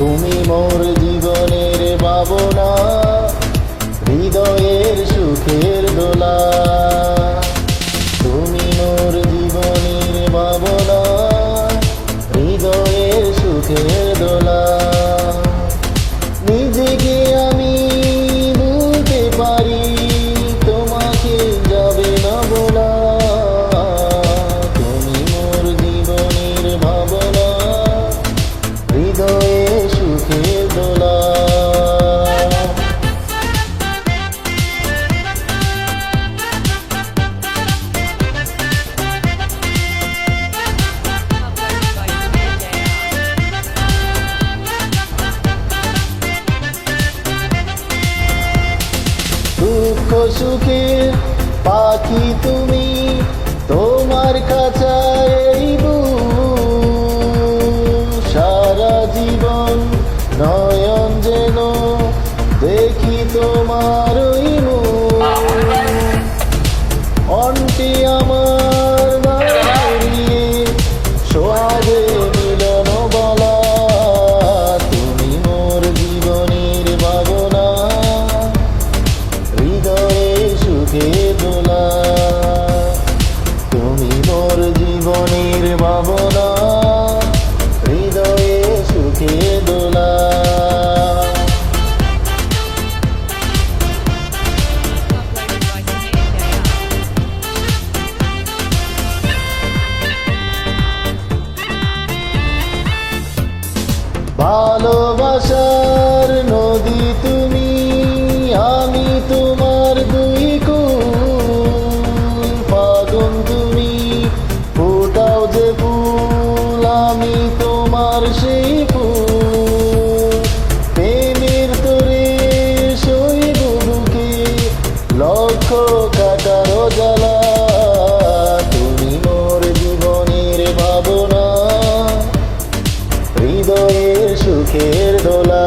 তুমি মোর জীবনের ভাবনা, হৃদয়ের সুখের দোলা। তুমি মোর জীবনের ভাবনা, হৃদয়ের সুখের দোলা। নিজেকে আমি বলতে পারি, তোমাকে যাবে না বলা। তুমি মোর জীবনের ভাবনা, হৃদয়ের সুখের দোলা। দুঃখ সুখের পাখি তুমি, তোমার খাঁচায় এই বুক। সারা জীবন নয়ন যেন দেখি তোমার ওই মুখ। অন্টি আমার দাঁড়িয়ে সোহাগে মিলন বলা। তুমি মোর জীবনের ভাবনা, হৃদয়ে সুখে দোলা। তুমি মোর জীবনের ভাবনা, হৃদয়ে সুখে দোলা। ভালোবাসার নদী তুমি, আমি তোমার দুই কুল। ফাগুন তুমি ফোটাও যে ফুল, আমি তোমার সেই ফুল। প্রেমের তোরে সইব বুকে লক্ষ কাটার জ্বালা। তুমি মোর জীবনের ভাবনা, হৃদয়ের সুখের দোলা।